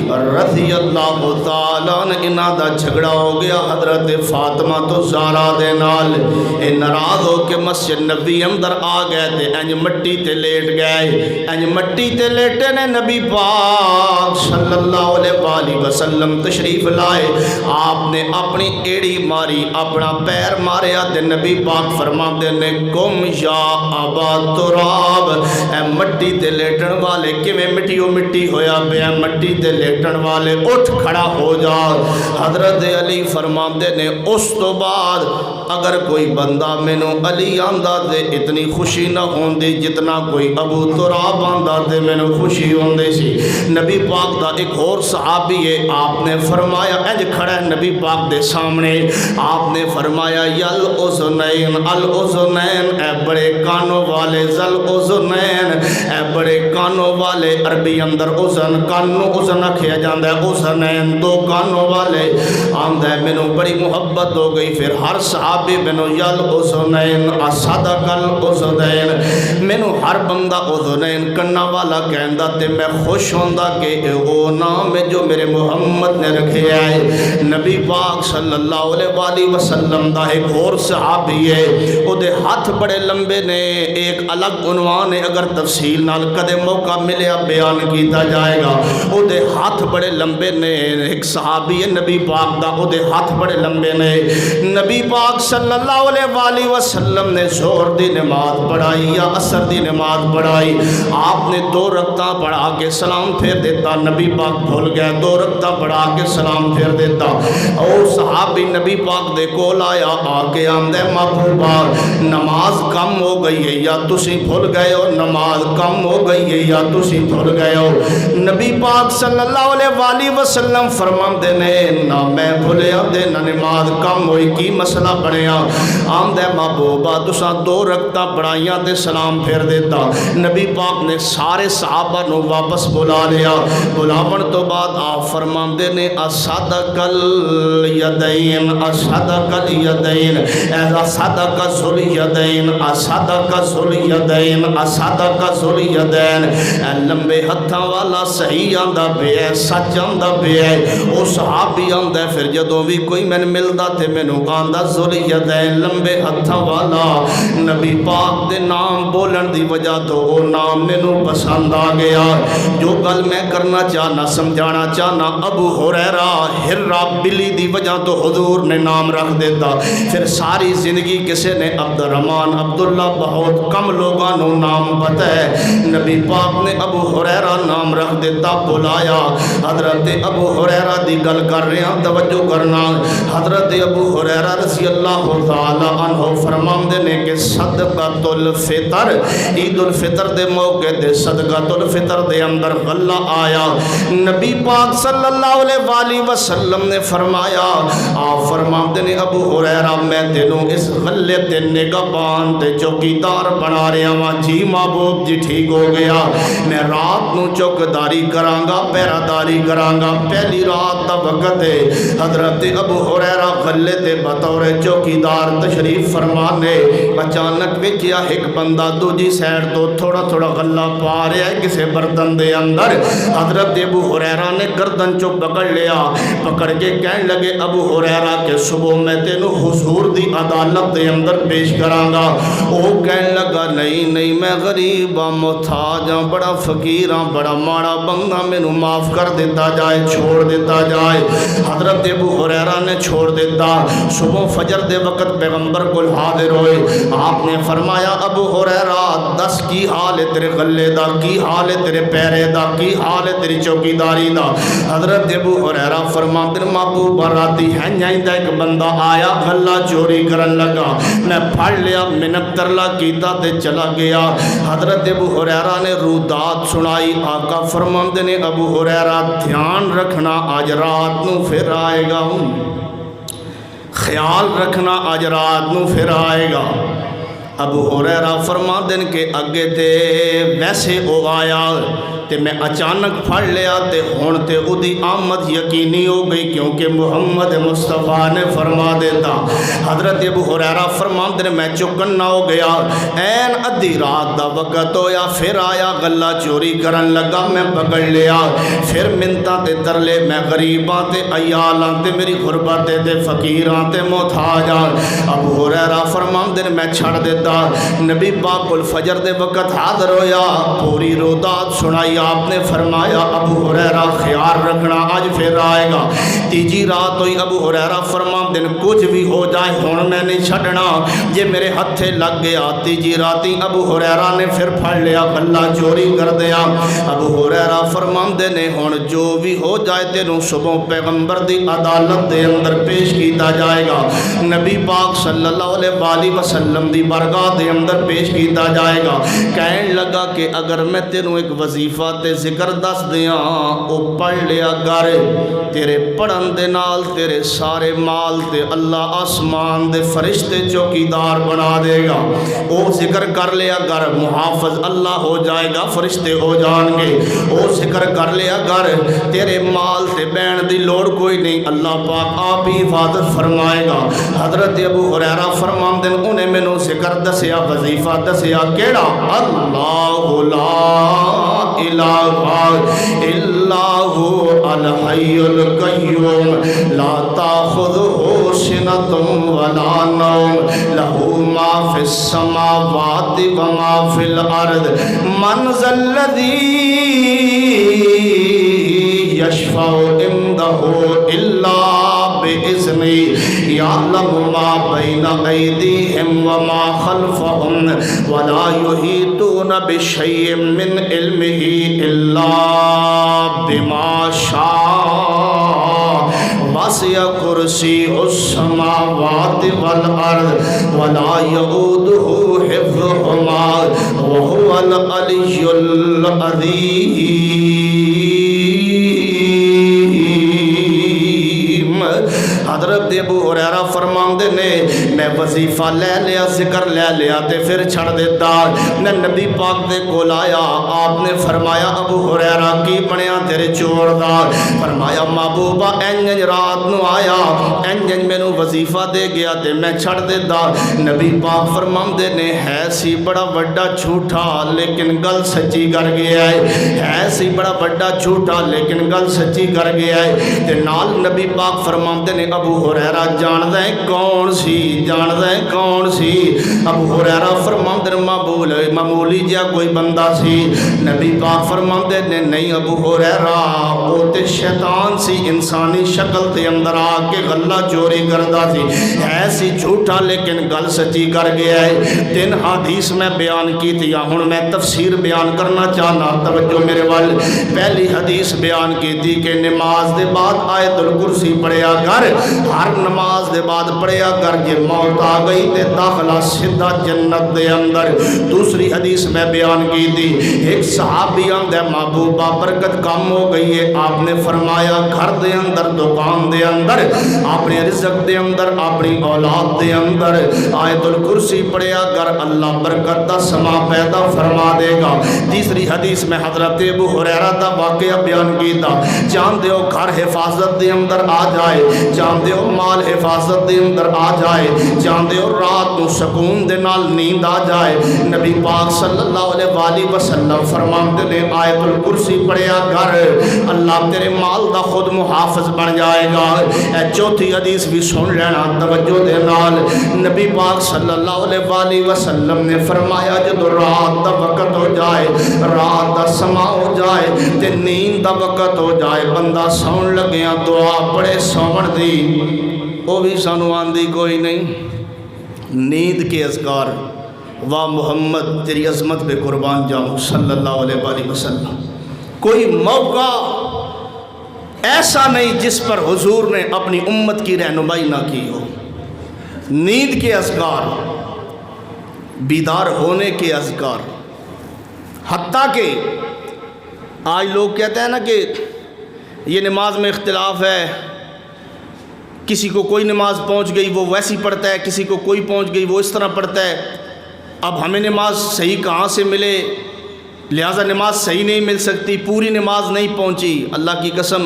رضی اللہ تعالیٰ نے انہاں دا جھگڑا ہو گیا حضرت فاطمہ تو زہرا دے نال اے ناراض ہو کے مسجد نبی اندر آ گئے تے انج مٹی تے لیٹ گئے انج مٹی تے لیٹے نے نبی پاک صلی اللہ علیہ وآلہ وسلم تشریف لائے آپ نے اپنی ایڑی ماری اپنا پیر ماریا تے نبی پاک فرما دے نے کم یا ابا تراب اے مٹی تے لیٹن والے کیویں مٹی ہویا بے مٹی تے لیٹن والے اٹھ کھڑا ہو جا حضرت علی فرما دے نے اس تو بعد اگر کوئی بندہ مینوں علی آندا تے اتنی خوشی نہ ہوندی جتنا کوئی ابو تراب آندا تے مینوں خوشی ہوندی سی نبی پاک دا ایک اور صحابی ہے، آپ نے فرمایا اج کھڑا ہے نبی پاک دے سامنے، آپ نے فرمایا یل اذنین الاذنین، اے بڑے کانوں والے، ذل اذنین، اے بڑے کانوں والے، عربی اندر اذن کانوں اذن آکھیا جاندا ہے، اذنین دو کانوں والے، آندا ہے مینوں بڑی محبت ہو گئی، پھر ہر صحابی مینوں یل اذنین اصدق الاذنین، مینوں ہر بندہ اذنین کنا والا کہندا تے میں خوش ہوندا کہ او نام ہے جو میرے محمد نے رکھیا ہے۔ نبی پاک صلی اللہ علیہ وآلہ وسلم دا ایک اور صحابی ہے، او دے ہاتھ بڑے لمبے نے، ایک الگ عنوان ہے، اگر تفصیل نال کدے موقع ملیا بیان کیتا جائے گا۔ او دے ہاتھ بڑے لمبے نے، ایک صحابی ہے نبی پاک دا، او دے ہاتھ بڑے لمبے نے۔ نبی پاک صلی اللہ علیہ وآلہ وسلم نے ظہر دی نماز پڑھائی یا عصر دی نماز پڑھائی، آپ نے 2 رکعتاں پڑھا کے سلام پھیر دیتا، نبی پاک بھول گئے، 2 رکعتاں پڑھا کے سلام پھیر دیتا، اور صحابی نبی پاک دے کول آیا، آ کے آمدے محبوبا نماز کم ہو گئی ہے یا تسی بھول گئے ہو، نماز کم ہو گئی ہے یا تسی بھول گئے ہو؟ نبی پاک صلی اللہ علیہ وآلہ وسلم فرماندے نے نہ میں بھولیا دے نہ نماز کم ہوئی، کی مسئلہ بنیا؟ آمدے محبوبا تساں 2 رکعتاں پڑھائیاں تے سلام پھیر دیتا۔ نبی پاک نے سارے صحابہ نو واپس بلا لیا، بلاون تو بعد آپ فرماندے نے اصدق الیدین اصدق الیدین اصدق ذوالیدین اصدق ذوالیدین اصدق ذوالیدین، اے لمبے ہتھاں والا صحیح آندا پیا، سچ آندا پیا۔ او صحابی آندا پھر جدوں بھی کوئی میں ملدا تے مینوں آندا ذوالیدین لمبے ہتھاں والا، نبی پاک دے نام بولن دی وجہ تو او نام مینوں پسند آ گیا۔ جو گل میں کرنا چاہنا سمجھانا چاہنا، ابو ہریرہ ہرہ بلی دی وجہ تو حضور نے نام رکھ دیتا، پھر ساری زندگی کسے نے عبد الرحمن عبداللہ بہت کم لوگاں نو نام پتہ ہے، نبی پاک نے ابو ہریرہ نام رکھ دیتا۔ بلایا حضرت ابو ہریرہ دی گل کر رہے ہیں، توجہ کرنا، حضرت ابو ہریرہ رضی اللہ تعالی عنہ فرماندے نے کہ صدقۃ الفطر، عید الفطر دے موقع دے صدقۃ الفطر دے اندر غلہ آیا، نبی پاک صلی اللہ علیہ وآلہ وسلم نے فرمایا، آپ فرماندے نے ابو ہریرہ میں تینوں اس غلے تے نگہبان تے چوکیدار بنا رہا ہاں۔ جی محبوب جی ٹھیک ہو گیا، میں رات نو چوکداری کراں گا، پہراداری کراں گا، پہلی رات دا وقت ہے۔ حضرت ابو ہریرہ غلے تے بطور چوکیدار تشریف فرمانے، اچانک وچیا ایک بندہ دوجی سائڈ تو تھوڑا تھوڑا غلہ پا رہا ہے کسے برتن دے اندر۔ حضرت ابو ہریرہ نے گردن چو پکڑ لیا، پکڑ کے کہنے لگے ابو ہریرہ کہ صبح میں تینوں حضور دی عدالت دے اندر پیش کراں گا۔ وہ کہنے لگا نہیں نہیں میں غریب ہاں، محتاج ہاں، بڑا فقیر ہاں، بڑا ماڑا بندہ، مینوں معاف کر دیتا جائے، چھوڑ دیتا جائے۔ حضرت ابو ہریرہ نے چھوڑ دیتا۔ صبح فجر دے وقت پیغمبر کو حاضر ہوئے، آپ نے فرمایا ابو ہریرہ دس کی حال ہے تیرے غلے دا، کی حال ہے تیرے پیرے دا، کی حال ہے تیری چوکیداری دا؟ حضرت ابو ہریرہ فرماتے ہیں محبوب راتی ہے جائندہ ایک بندہ آیا غلہ چوری کرن لگا، میں پھڑ لیا، منت ترلا کیتا تے چلا گیا۔ حضرت ابو ہریرہ نے رودات سنائی، آقا فرماتے ہیں ابو ہریرہ دھیان رکھنا آج رات نو پھر آئے گا، خیال رکھنا آج رات نو پھر آئے گا۔ ابو ہریرہ فرماتے ہیں کہ اگے تے ویسے او آیا تے میں اچانک پھڑ لیا تے ہون تے اودی آمد یقینی ہو گئی، کیونکہ محمد مصطفیٰ نے فرما دیتا۔ حضرت ابو ہریرہ فرماتے ہیں میں چکنا ہو گیا، این ادھی رات دا وقت ہویا، پھر آیا غلہ چوری کرن لگا، میں پکڑ لیا، پھر منتاں تے ترلے، میں غریباں تے عیالاں تے میری غربت تے فقیراں تے محتاجاں۔ ابو ہریرہ فرماتے ہیں میں چھڑ دیتا۔ نبی پاک الفجر دے وقت حاضر ہویا، پوری رودات سنائی، آپ نے فرمایا ابو ہریرہ خیال رکھنا آج پھر آئے گا۔ تیجی رات ہوئی، ابو ہریرہ فرماتے ہیں کچھ بھی ہو جائے ہون میں نہیں چھڑنا، یہ میرے ہتھے لگ گیا۔ تیجی راتی ابو ہریرہ نے پھر پھڑ لیا، غلہ چوری کر دیا۔ ابو ہریرہ فرماتے ہیں ہون جو بھی ہو جائے تینوں صبح پیغمبر دی عدالت دے اندر پیش کیتا جائے گا۔ نبی پاک صلی اللہ علیہ وآلہ وسلم دی برگاہ بارگاہ دے اندر پیش کیتا جائے گا۔ کہن لگا کہ اگر میں تینوں ایک وظیفہ تے ذکر دس دیاں او پڑھ لیا گر، تیرے پڑھن دے نال تیرے سارے مال تے اللہ آسمان دے فرشتے چوکیدار بنا دے گا۔ او ذکر کر لیا گر، محافظ اللہ ہو جائے گا، فرشتے ہو جان گے۔ او ذکر کر لیا گر، تیرے مال تے بین دی لوڑ کوئی نہیں، اللہ پاک آپ ہی حفاظت فرمائے گا۔ حضرت ابو ہریرہ فرماندے انہیں مینوں ذکر دسیا، وظیفہ دسیا، کیڑا؟ اللہ لا الہ الا هو الحی القیوم لا تاخذہ سنۃ ولا نوم لہ ما فی السماوات وما فی الارض من ذا الذی یشفع عندہ الا بإذنہ یعلم ما بین ایدیہم وما خلفہم ولا یحیطون بشیء من علمہ الا بما شاء وسع کرسیہ السماوات والارض ولا یؤودہ حفظہما وہو العلی العظیم۔ حضرت ابو ہریرہ فرماندے نے میں وظیفہ لے لیا، ذکر لے لیا تے پھر چھڑ دیتا۔ میں نبی پاک دے کول آیا، آپ نے فرمایا ابو ہریرہ کی بنیا تیرے چور دا؟ فرمایا محبوبہ انج رات نو آیا، انج مینوں وظیفہ دے گیا تے میں چھڑ دیتا۔ نبی پاک فرماندے نے ہے سی بڑا بڑا جھوٹا لیکن گل سچی کر گیا ہے سی بڑا بڑا جھوٹا لیکن گل سچی کر گیا ہے۔ تے نال نبی پاک فرماندے نے ابو ہریرہ جاندے کون سی؟ جاندے کون سی؟ ابو ہریرہ فرماندے معمولی جا کوئی بندہ سی۔ نبی پاک فرماندے نے نہیں ابو ہریرہ وہ تے شیطان سی، انسانی شکل تے اندر آ کے غلہ چوری کردا سی، ہے سی جھوٹا لیکن گل سچی کر گیا ہے۔ 3 حدیث میں بیان کی تھی، ہن میں تفسیر بیان کرنا چاہنا، توجہ میرے وال۔ پہلی حدیث بیان کی تھی کہ نماز دے بعد آیت الکرسی پڑھیا کر، ہر نماز دے بعد پڑھیا کر، جے موت آ گئی تے داخلہ سیدھا جنت دے اندر۔ دوسری حدیث میں بیان کی تھی، ایک صحابی آندے محبوبہ برکت کم ہو گئی ہے، آپ نے فرمایا گھر دے اندر، دکان دے اندر، اپنے رزق دے اندر، اپنی اولاد دے اندر آیت الکرسی پڑھیا کر، اللہ برکت دا سما پیدا فرما دے گا۔ تیسری حدیث میں حضرت ابو ہریرہ دا واقعہ بیان کیتا، جان دیو گھر حفاظت دے اندر آ جائے، جان دیو مال حفاظت دے اندر آ جائے، جان دیو رات نو سکون دے نال نیند آ جائے۔ نبی پاک صلی اللہ علیہ وآلہ وسلم فرماندے نے آیت الکرسی پڑھیا کر، اللہ تیرے مال دا خود محافظ بن جائے گا۔ اے چوتھی حدیث بھی سن لینا توجہ دے نال۔ نبی پاک صلی اللہ علیہ وآلہ وسلم نے فرمایا جب رات دا وقت ہو جائے، رات دا سما ہو جائے تے نیند دا وقت ہو جائے، بندہ سون لگیا دعا پڑے سون دی، وہ بھی سانو آندی کوئی نہیں۔ نیند کے اذکار، واہ محمد تیری عظمت پہ قربان جاؤں صلی اللہ علیہ وآلہ وسلم۔ کوئی موقع ایسا نہیں جس پر حضور نے اپنی امت کی رہنمائی نہ کی ہو۔ نیند کے اذکار، بیدار ہونے کے اذکار، حتیٰ کہ آج لوگ کہتے ہیں نا کہ یہ نماز میں اختلاف ہے، کسی کو کوئی نماز پہنچ گئی وہ ویسی پڑھتا ہے، کسی کو کوئی پہنچ گئی وہ اس طرح پڑھتا ہے۔ اب ہمیں نماز صحیح کہاں سے ملے؟ لہٰذا نماز صحیح نہیں مل سکتی، پوری نماز نہیں پہنچی۔ اللہ کی قسم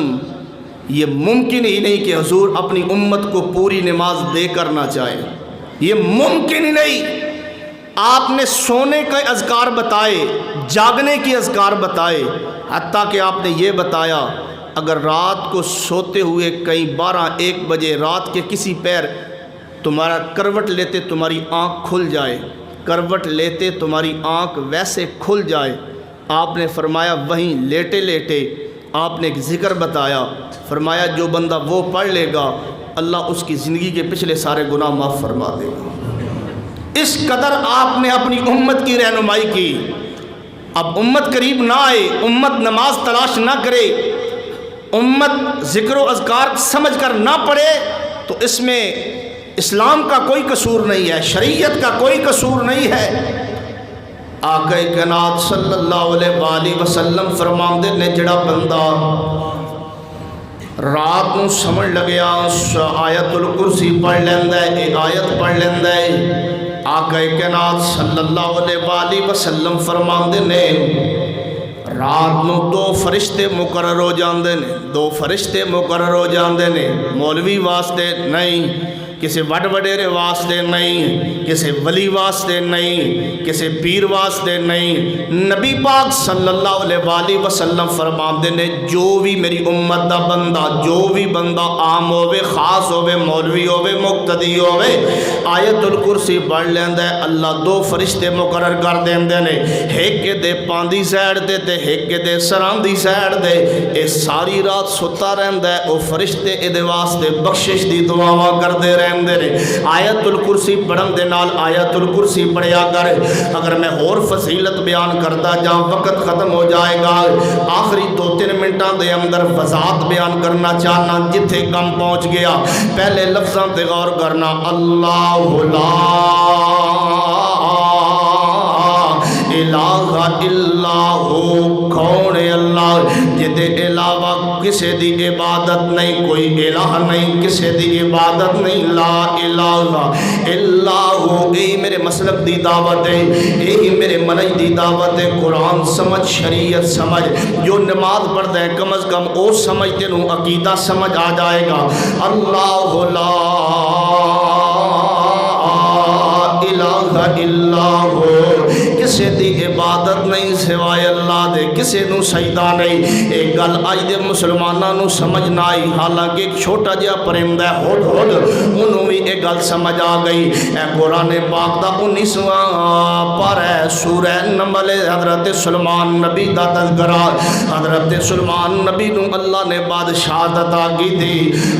یہ ممکن ہی نہیں کہ حضور اپنی امت کو پوری نماز دے کر نہ چاہے، یہ ممکن ہی نہیں۔ آپ نے سونے کے اذکار بتائے، جاگنے کے اذکار بتائے، حتیٰ کہ آپ نے یہ بتایا اگر رات کو سوتے ہوئے کہیں 12-1 بجے رات کے کسی پیر تمہارا کروٹ لیتے تمہاری آنکھ کھل جائے، کروٹ لیتے تمہاری آنکھ ویسے کھل جائے، آپ نے فرمایا وہیں لیٹے لیٹے آپ نے ایک ذکر بتایا، فرمایا جو بندہ وہ پڑھ لے گا اللہ اس کی زندگی کے پچھلے سارے گناہ معاف فرما دے گا۔ اس قدر آپ نے اپنی امت کی رہنمائی کی۔ اب امت قریب نہ آئے، امت نماز تلاش نہ کرے، امت ذکر و اذکار سمجھ کر نہ پڑھے، تو اس میں اسلام کا کوئی قصور نہیں ہے، شریعت کا کوئی قصور نہیں ہے۔ آقا کائنات صلی اللہ علیہ وآلہ وسلم فرماندے نے جڑا بندہ رات نو سمجھ لگیا آیت الکرسی پڑھ لیندہ ہے، ایک آیت پڑھ لیندہ ہے، آقا کائنات صلی اللہ علیہ وآلہ وسلم فرماندے نے رات نو دو فرشتے مقرر ہو جاندے نے، دو فرشتے مقرر ہو جاندے نے، مولوی واسطے نہیں، کسی وڈ وڈیرے واسطے نہیں، کسی ولی واسطے نہیں، کسی پیر واسطے نہیں، نبی پاک صلی اللہ علیہ وآلہ وسلم فرماندے نے جو بھی میری امت دا بندہ، جو بھی بندہ عام ہوئے، خاص ہوئے، مولوی ہوئے، مقتدی ہوئے، آیت الکرسی پڑھ لیندہ ہے، اللہ دو فرشتے مقرر کر دیندے نے، ایک دے پاندی سائڈ دے تے ایک دے سراندی سائڈ دے، اے ساری رات ستا رہندہ ہے، او فرشتے اے دے واسطے بخشش دی دعاواں کر دے رہے آیت الکرسی پڑھن دے نال آیت الکرسی پڑھیا کر۔ اگر میں اور فضیلت بیان کرتا جا وقت ختم ہو جائے گا، آخری 2-3 منٹاں دے اندر وضاحت بیان کرنا چاہنا، جتھے کم پہنچ گیا پہلے لفظاں تے غور کرنا، اللہ لا الہ الا ہو، کون اللہ جدے علاوہ کسے دی عبادت نہیں، کوئی الہ نہیں، کسے دی عبادت نہیں، لا الہ الا ہو۔ اے میرے مسلک دی دعوت ہے، اے میرے منج دی دعوت ہے، قرآن سمجھ، شریعت سمجھ، جو نماز پڑھتا ہے کم از کم او سمجھتے نو عقیدہ سمجھ آ جائے گا، اللہ لا الہ الا ہو، کسے دی عبادت نہیں سوائے اللہ دے، کسے نو سجدہ نہیں۔ ایک گل آج دے مسلمانہ نو سمجھ نہ آئی، حالانکہ ایک چھوٹا جہا پرندہ ہے ہڈ ہڈ، انہوں بھی ایک گل سمجھ آ گئی۔ اے قرآن پاک دا 19واں پارہ ہے، سورہ نمل، حضرت سلمان نبی دا تذکرہ۔ حضرت سلمان نبی نو اللہ نے بادشاہت عطا کی تھی،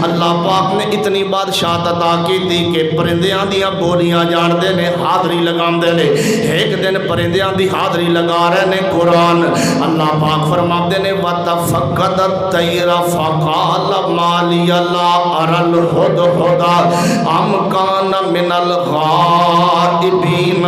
اللہ پاک نے اتنی بادشاہت عطا کی تھی کہ پرندیاں دیاں بولیاں جان دے نے، حاضری لگام دے نے۔ ایک دن پرندیاں دی حاضری لگا رہے نے قرآن، اللہ پاک فرماتے نے وَتَفَقَّدَ الطَّيْرَ فَقَالَ مَا لِيَ لَا أَرَى الْهُدْهُدَ أَمْ كَانَ مِنَ الْغَائِبِينَ۔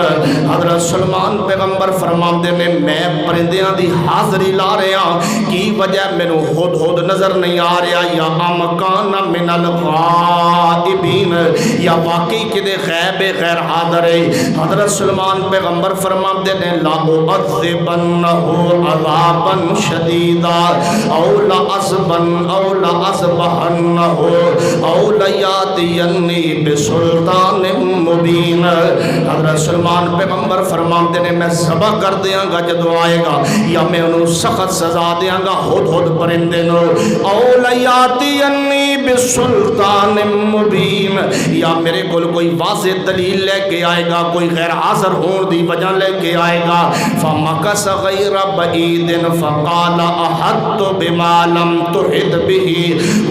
حضرت سلمان پیغمبر فرماتے نے میں پرندیاں دی حاضری لا رہا، کی وجہ مینوں ہدہد نظر نہیں آ رہا، یا أَمْ كَانَ مِنَ الْغَائِبِينَ، یا واقعی کدے غیب غیر حاضر ہے۔ حضرت سلمان پیغمبر فرماتے نے لَأُعَذِّبَنَّهُ عَذَابًا شَدِيدًا أَوْ لَأَصْبَحَنَّهُ أَوْ لَيَأْتِيَنِّي بِسُلْطَانٍ مُبِينٍ۔ حضرت سلمان پیغمبر فرماتے نے میں ذبح کر دیاں گا جدو آئے گا، یا میں انہوں سخت سزا دیاں گا ہدہد پرندے نو، أَوْ لَيَأْتِيَنِّي بِسُلْطَانٍ مُبِينٍ، یا میرے کول کوئی واضح دلیل لے کے آئے گا، کوئی غیر حاضر ہون دی وجہ لے کے آئے گا۔ فَمَكَثَ غَيْرَ بَعِيدٍ فَقَالَ أَحَطْتُ بِمَا لَمْ تُحِطْ بِهِ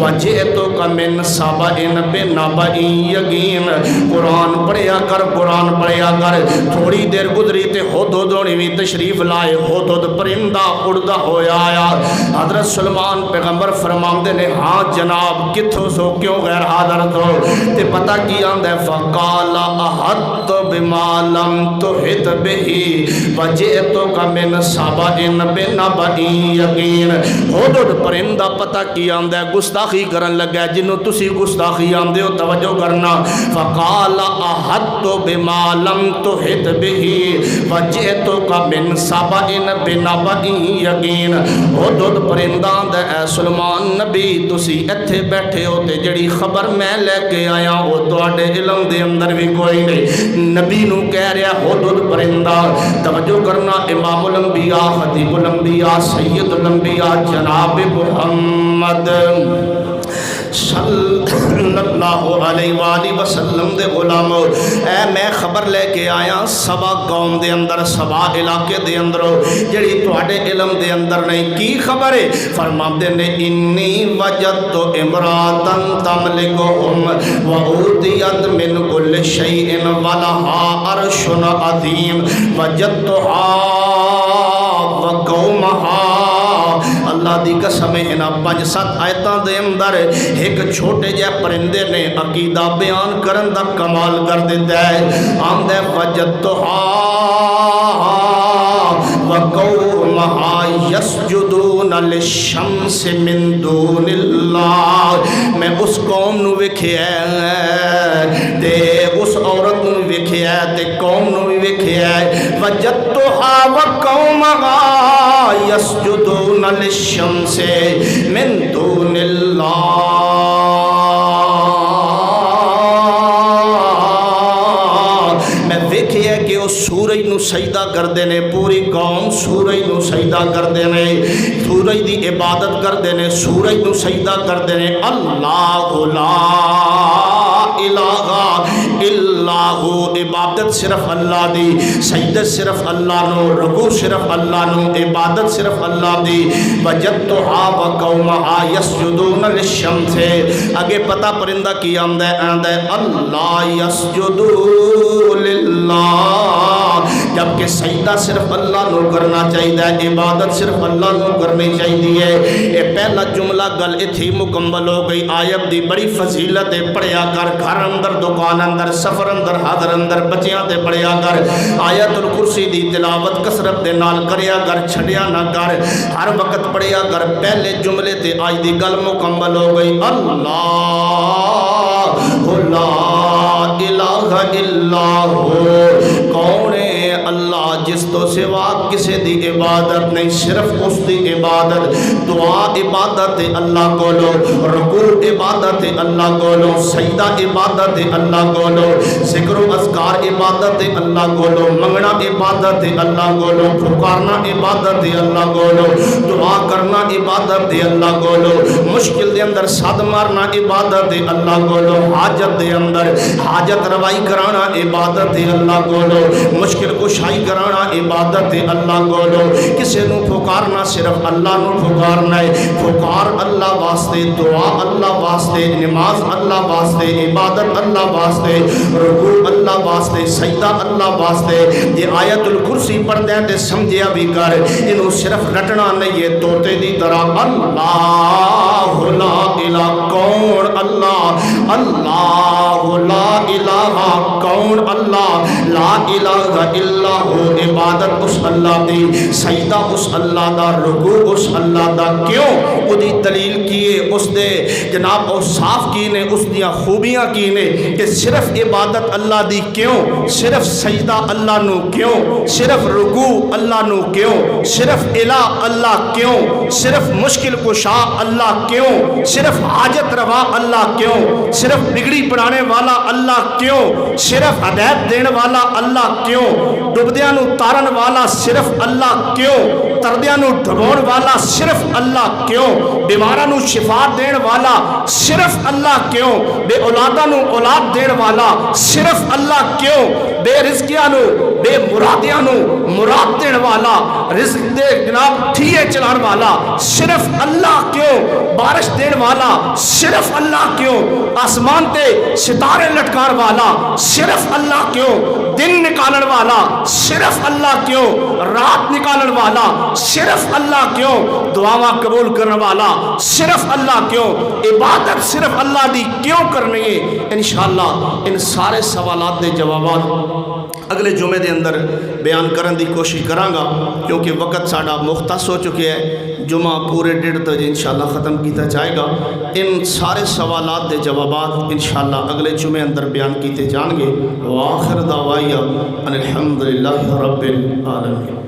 وَجِئْتُكَ مِنْ سَبَإٍ بِنَبَإٍ يَقِينٍ۔ قرآن پڑھیا کر، قرآن پڑھیا کر۔ تھوڑی دیر گزری تے ہدہد بھی تشریف لائے، ہدہد پرندہ اڑدا ہویا آیا۔ حضرت سلمان پیغمبر فرماندے نے ہاں جناب کتھوں سو کیوں غیر حاضر تو؟ تے پتہ کی آندہ ہے فَقَالَ أَحَطْتُ بِمَا لَمْ تُحِطْ بِهِ وَجِئْتُكَ مِنْ سَبَإٍ بِنَبَإٍ يَقِينٍ۔ ہدہد پرندہ پتہ کی آندہ ہے گستاخی کرن لگا ہے، جنہوں تسی گستاخی آندے ہو توجہ کرنا۔ فَقَالَ أَحَطْتُ بِمَا لَمْ تُحِطْ بِهِ وَجِئْتُكَ مِنْ سَبَإٍ بِنَبَإٍ يَقِينٍ۔ ہدہد پرندہ آندہ اے سلمان نبی تسی ایتھے بیٹھے ہو تے جڑی خبر میں لے کے آیا ہو تواڈے علم دے اندر بھی کوئی نہیں۔ نبی نو کہہ رہا ہدہد پرندہ، توجہ کرنا، امام الانبیاء، خطیب الانبیاء، سید الانبیاء جناب محمد صلی اللہ علیہ وآلہ وسلم دے غلام، اے میں خبر لے کے آیا سبا قوم دے اندر، سبا علاقے دے اندر جڑی تواڈے علم دے اندر نہیں۔ کی خبر ہے؟ فرماتے نے انی وجدت امراتن تملکہم وعودیت من کل شیء ولہا عرش عظیم وجدتہا وقومہا۔ اللہ دی قسم انہاں 5-7 آیتاں دے اندر ایک چھوٹے جے پرندے نے عقیدہ بیان کرن دا کمال کر دیتا ہے. آندے وجدتھا وقومها یسجدون للشمس من دون اللہ. میں اس قوم نو ویکھیا تے اس عورت نو ویکھیا تے قوم نو بھی ویکھیا. وجدتھا وقومها یسجدون للشمس من دون اللہ. کہ وہ سورج نو سجدہ کردے نے، پوری قوم سورج نو سجدہ کردے نے، سورج دی عبادت کردے نے، سورج نو سجدہ کردے نے. اللہ لا الہ الا ہو. عبادت صرف اللہ دی، سجدت صرف اللہ نو، رکوع صرف اللہ نو، عبادت صرف اللہ دی. وجدتھا وقومها یسجدون للشمس. اگے پتہ پرندہ کی آمدہ ہے اللہ یسجد للہ، جبکہ سجدہ صرف اللہ نو کرنا چاہیے، عبادت صرف اللہ نو کرنی چاہیے. یہ پہلا جملہ گل اتھی مکمل ہو گئی. آیت دی بڑی فضیلت ہے، پڑھیا کر، گھر اندر، دکان اندر، سفر اندر، حاضر اندر، بچیاں تے پڑھیا کر. آیت الکرسی دی تلاوت کثرت دے نال کریا کر، چھڑیا نہ کر، ہر وقت پڑھیا کر. پہلے جملے تے آج دی گل مکمل ہو گئی. اللہ لا الہ الا ہو. کون ہے اللہ جس تو سوا کسی دی عبادت نہیں، صرف اس دی عبادت. دعا عبادت اللہ کو لو، رکوع عبادت اللہ کو لو، سجدہ عبادت اللہ کو لو، ذکر و اذکار عبادت اللہ کو لو، منگنا عبادت اللہ کو لو، پکارنا عبادت اللہ کو لو، دعا کرنا عبادت اللہ کو لو، مشکل دے اندر صد مارنا عبادت اللہ کو لو، حاجت دے اندر حاجت روائی کرانا عبادت اللہ کو لو، مشکل کشائی کرانا عبادت اللہ کو لو. کسی نو پھکارنا صرف اللہ نو پھکارنا ہے. پھکار اللہ واسطے، دعا اللہ واسطے، نماز اللہ واسطے، عبادت اللہ واسطے، رکوع اللہ واسطے، سجدہ اللہ واسطے. یہ آیت الکرسی پڑھ دیں تے سمجھیا بھی کر، انہوں صرف رٹنا نہیں ہے طوطے دی طرح. اللہ لا الہ کون اللہ، اللہ لا الہ کون اللہ، لا الہ الا ہو. عبادت اس اللہ دی، سجدہ اس اللہ دا، رکوع اس اللہ دا. کیوں؟ وہ دی دلیل کیے اس دے جناب اور صاف کی نے، اس دیا خوبیاں کی نے کہ صرف عبادت اللہ دی کیوں، صرف سجدہ اللہ نو کیوں، صرف رکوع اللہ نو کیوں، صرف الہ اللہ کیوں، صرف مشکل کشا اللہ کیوں، صرف حاجت روا اللہ کیوں، صرف بگڑی پڑھانے والا اللہ کیوں، صرف ہدایت دین والا اللہ کیوں، ڈبدیاں نو تارن والا صرف اللہ کیوں، تردیاں نو ڈبون والا صرف اللہ کیوں، بیماراں نو شفا دین والا صرف اللہ کیوں، بے اولاداں نو اولاد دین والا صرف اللہ کیوں، بے رزقیاں نو بے مرادیاں نو مراد دین والا، رزق دے جناب ٹھیے چلان والا صرف اللہ کیوں، بارش دین والا صرف اللہ کیوں، آسمان تے ستارے لٹکان والا صرف اللہ کیوں، دن نکالن والا صرف اللہ کیوں، رات نکالن والا صرف اللہ کیوں، دعاواں قبول کرنے والا صرف اللہ کیوں، عبادت صرف اللہ دی کیوں کرنی ہے. انشاءاللہ ان سارے سوالات دے جوابات اگلے جمعے دے اندر بیان کرن دی کوشش کرانگا، کیونکہ وقت ساڑا مختص ہو چکے ہے. جمعہ پورے 1:30 بجے انشاءاللہ ختم کیتا جائے گا. ان سارے سوالات دے جوابات انشاءاللہ اگلے جمعے اندر بیان کیتے جان گے. وآخر دعوایا ان الحمدللہ رب العالمین.